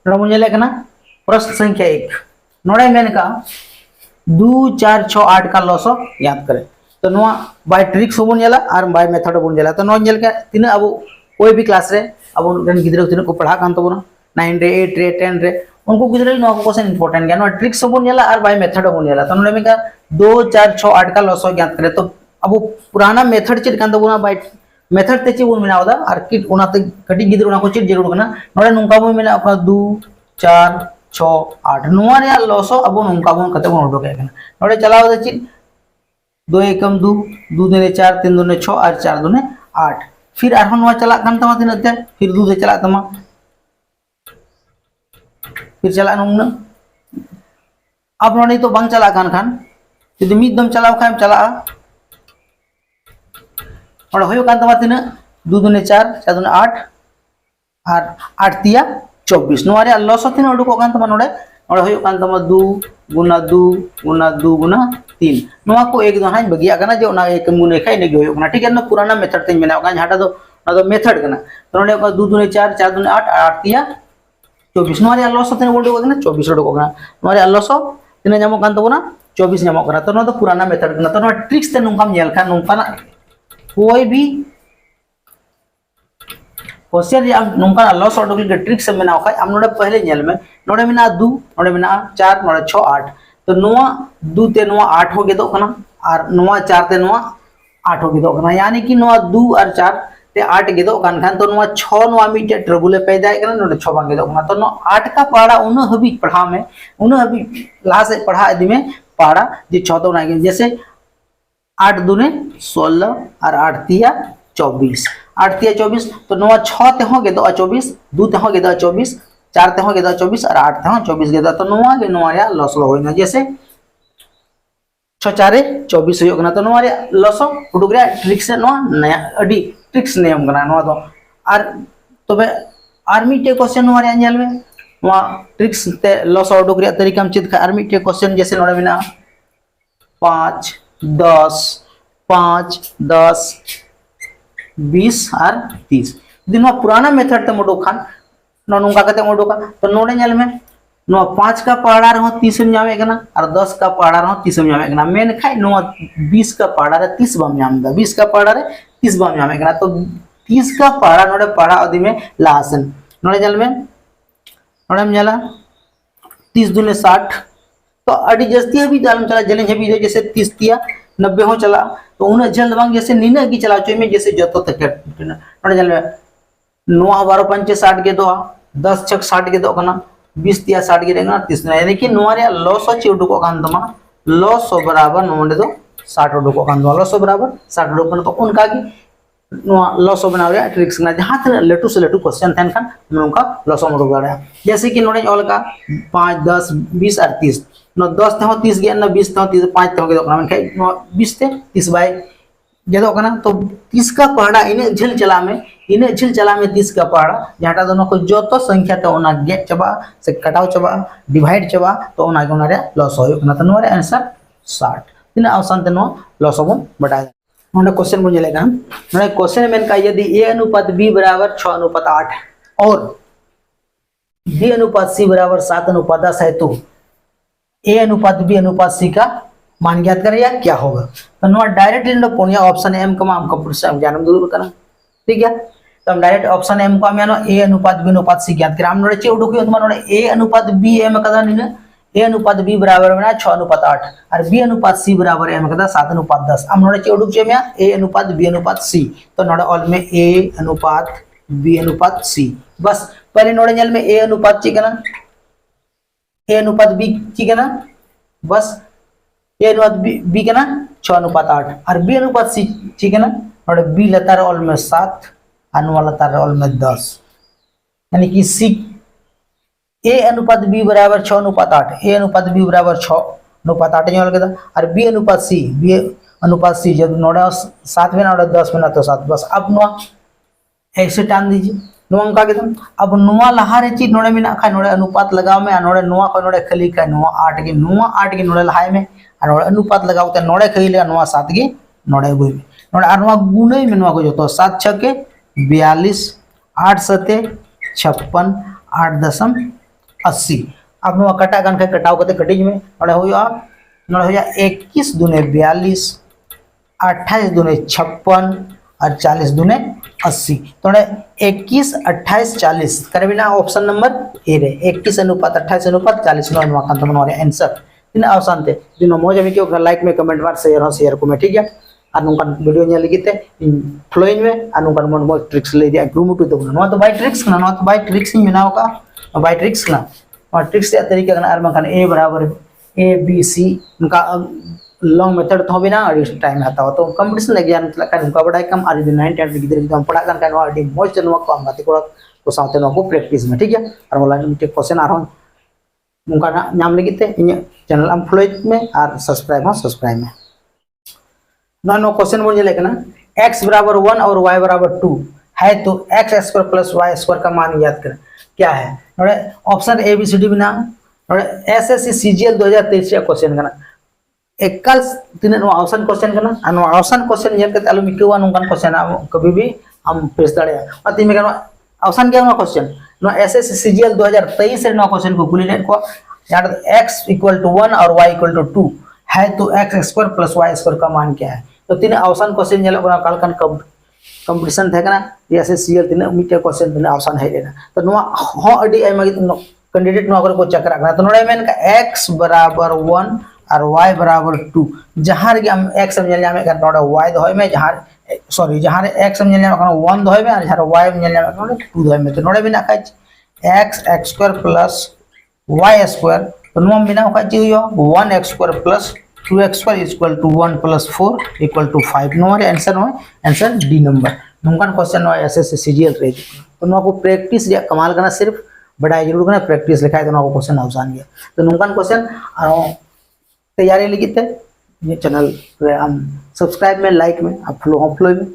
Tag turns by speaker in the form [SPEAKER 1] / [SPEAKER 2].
[SPEAKER 1] प्रश्न संख्या 1 नोड़े मेन का 2 4 6 8 का लॉसो याद करें तो नो बाय ट्रिक्स बन जेला और बाय मेथड बन जेला तो नो जेल के तीन अब कोई भी क्लास रे अब रन गिद्रा तीन को पढ़ा कान तबना 9 रे 8 रे 10 रे उनको गिद्रा नो क्वेश्चन इंपोर्टेंट गया नो ट्रिक्स बन जेला और बाय मेथड बन जेला तो नोड़े में का 2 4 6 8 का लॉसो याद करें तो अब पुराना मेथड चेक कान तबना बाय मेथड ते चे बन मेनावदा और किट उनाते कटी गिद्रा उना को चेक जरूर कना नोड़े नुंका बन मेना अपना 2 4 6 8 नुआ रे लॉसो अब नुंका बन कते बन उडो के नोड़े चलाव दे चिट 2 एकम 2 2 दूने 4 3 दूने 6 और 4 दूने 8 फिर आरहन चला तमा तीन फिर 2 चला तमा फिर चला नुंगना अब नोड़े तो बांग चला खान जुदी मिद दम चलाव खाम चला और होयो कान तमा तीन 2 दूने 4 4 दूने 8 और 8 तिया 24 नुआ रे लॉस तीन उडुको कान तमा नोड़े और होयो कान तमा 2 गुना 2 गुना 2 गुना 3 नुआ को एक दो हां बगिया कना जे ओना एक गुने खाय ने होयो कना ठीक है ना पुराना मेथड ते मेना का हाटा दो मेथड कना तो नोड़े का 2 दूने 4 4 दूने 8 8 तिया 24 नुआ रे लॉस तीन उडुको कना 24 उडुको कना नुआ रे लॉस तीन जामो कान तबना 24 जामो कना तो नो तो पुराना मेथड कना तो नो ट्रिक्स ते नुंकाम नेल खा नुंका ना कोई भी क्वेश्चन अब नुंका लॉस ऑर्डर के ट्रिक्स में ना खाय हम नोड़े पहले नेल में नोड़े में ना 2 नोड़े में ना 4 नोड़े 6 8 तो नुआ 2 ते नुआ 8 हो गेदो कना और नुआ 4 ते नुआ 8 हो गेदो कना यानी कि नुआ 2 और 4 ते 8 गेदो कान खान तो नुआ 6 नुआ मीटे ट्रबुले पैदा कना नोड़े 6 बांग गेदो कना तो नुआ 8 का पढ़ा उन हबी पढ़ा में उन हबी लास्ट से पढ़ा आदि में पढ़ा जे 6 तो ना जैसे 8 दूने 16 और 8 तिया 24 8 तिया 24 तो नुआ 6 ते हो गेदो 24 2 ते हो गेदो 24 4 ते हो गेदो 24 और 8 ते हो 24 गेदो तो नुआ गे नुआ रे लॉस लो होइना जैसे 6 4 24 हो गना तो नुआ रे लॉस उडुक रे ट्रिक्स नुआ नया अडी ट्रिक्स नियम गना नुआ तो और तबे आर्मी टे क्वेश्चन नुआ रे नेल में नुआ ट्रिक्स ते लॉस उडुक रे तरीका हम चित आर्मी टे क्वेश्चन जैसे नोडे बिना 5 10 5 10 20 और 30 दिन पुराना मेथड ते मोडो खान नुंका कते मोडो का तो नोडे नेल में नो 5 का पहाड़ा रहो 30 में जामे कना और 10 का पहाड़ा रहो 30 में जामे कना मेन खाय नो 20 का पहाड़ा रे 30 बम जामदा 20 का पहाड़ा रे 30 बम जामे कना तो 30 का पहाड़ा नोडे पहाड़ा अदि में लासन नोडे जल में नोडे में जला 30 दूने 60 तो अडी जस्ती भी जालम चला जले भी जैसे 30 तिया 90 हो चला तो उन जल्द बांग जैसे नीना की चला चोय में जैसे जतो तक नोडे जल में 9 12 5 60 के दो 10 6 60 के दो कना 20 तिया 60 के देगा 30 यानी कि नुआ रे लॉस चे उडुको कान तमा लॉस बराबर नोंडे दो 60 उडुको कान दो लॉस बराबर 60 उडुको तो उनका की नुआ लॉस बनाव रे ट्रिक्स ना जहां तक लेटू से लेटू क्वेश्चन थन खान उनका लॉस उडुक दाड़ा जैसे कि नोडे ऑल का 5 10 20 और 30 नो 10 ते 30 गया ना 20 ते 30 5 ते गयो कना खाय 20 ते 30 बाय जेदो कना तो 30 का पहाड़ा इने झिल चला में 30 का पहाड़ा जहाटा दोनों को जो तो संख्या तो ओना गेट चबा से कटाव चबा डिवाइड चबा तो ओना के ओना रे लॉस होयो कना तो नो रे आंसर 60 तीन ऑप्शन ते नो लॉस होबो बटा नोडे क्वेश्चन बन जेलेगा नोडे क्वेश्चन में का यदि a अनुपात b बराबर 6 अनुपात 8 और b अनुपात c बराबर 7 अनुपात 10 है तो a अनुपात b अनुपात c का मान ज्ञात करें या क्या होगा तो नो डायरेक्ट इन पोनिया ऑप्शन एम का हम कंप्यूटर जानम दूर करना ठीक है तो हम डायरेक्ट ऑप्शन एम को हम a अनुपात b अनुपात c ज्ञात करें हम नोडे चे उडुको तो नोडे a अनुपात b m कदा निने a अनुपात b बराबर में 6 अनुपात 8 और b अनुपात c बराबर m कदा 7 अनुपात 10 हम नोडे चे उडुक चे में a अनुपात b अनुपात c तो नोडे ऑल में a अनुपात b अनुपात c बस पहले नोडे जल में a अनुपात ची कना a अनुपात b ची कना बस a अनुपात b कना 6 अनुपात 8 और b अनुपात c ची कना नोडे b लतार ऑल में 7 अनुवा लतार ऑल में 10 यानी कि c a अनुपात b बराबर 6 अनुपात 8 a अनुपात b बराबर 6 अनुपात 8 जो लगे और b अनुपात c जब नोडा 7 में नोडा 10 में ना तो 7 बस अब नुआ ऐसे टान दीजिए नुआ का एकदम अब नुआ लहारे चीज नोडे में ना खा नोडे अनुपात लगाव में नोडे नुआ को नोडे खली का नुआ 8 के नोडे लहाय में और नोडे अनुपात लगाव ते नोडे खली ले नुआ 7 के नोडे गुई में नोडे और नुआ गुणे में नुआ को जो तो 7 6 के 42 8 7 56 8 दशम 80 अब नुआ कटा गान खाय कटाव कते कटिज में नोडे होया 21 दुने 42 28 दुने 56 और 40 दुने 80 तो 21 28 40 करबिना ऑप्शन नंबर ए रे 21 अनुपात 28 अनुपात 40 नो नुआ कान तमन आंसर तीन आसान थे दिन मौज में क्यों लाइक में कमेंट बार शेयर को में ठीक है और नोंकान वीडियो नेल लगिते फ्लोइन में और नोंकान मन मो ट्रिक्स ले दिया ग्रुमुटु तो नो तो बाय ट्रिक्स ना नो तो बाय ट्रिक्स ही बनाओ का बाय ट्रिक्स ना और ट्रिक्स या तरीके का और मखान ए बराबर ए बी सी उनका लॉन्ग मेथड तो बिना और टाइम हताओ तो कंपटीशन एग्जाम का उनका बड़ा कम और 9 10 गिदरे एकदम पढ़ा kan kan अडी मोज चनवा को हम गाते को साथे नो को प्रैक्टिस में ठीक है और मोला मिटे क्वेश्चन आरो उनका नाम लगिते इन चैनल हम फ्लोइट में और सब्सक्राइब में नो क्वेश्चन बोल लेना x बराबर 1 और y बराबर 2 है तो x square plus y square का मान याद करें क्या है नोड़े option A B C D बिना नोड़े एसएससी सीजीएल 2023 का क्वेश्चन करना एकल तीन नो ऑप्शन क्वेश्चन करना और नो ऑप्शन क्वेश्चन ये करते आलू मिकेवा नुकान क्वेश्चन कभी भी हम पेश दाड़े और तीन में ऑप्शन क्या no question no SSC CGL 2023 से नो क्वेश्चन को कुली ने को यार x = 1 और y = 2 है तो x square plus y square का मान क्या है तो तीन ऑप्शन क्वेश्चन नेलो बना काल कान कंपटीशन थे करना जैसे सीएल तीन मिटे क्वेश्चन तीन ऑप्शन है लेना तो नो हो अडी आई मगे कैंडिडेट नो को चक्कर रखना तो नोड़े मेन का x बराबर 1 और y बराबर 2 जहां रे हम x समझल जामे का नोड़े y दहोय में जहां सॉरी जहां रे x समझल जामे का 1 दहोय में और जहां y समझल जामे का 2 दहोय में तो नोड़े बिना का x square plus y square तो नो बिना का चाहिए 1x² प्लस 2x² = 1 + 4 = 5 नो आंसर डी नंबर नुकान क्वेश्चन नो एसएससी सीजीएल रे तो नो को प्रैक्टिस या कमाल करना सिर्फ बड़ा जरूर करना प्रैक्टिस लिखाए तो नो को क्वेश्चन आसान गया तो नुकान क्वेश्चन तैयारी लगी थे ये चैनल हम सब्सक्राइब में लाइक में आप फ्लो में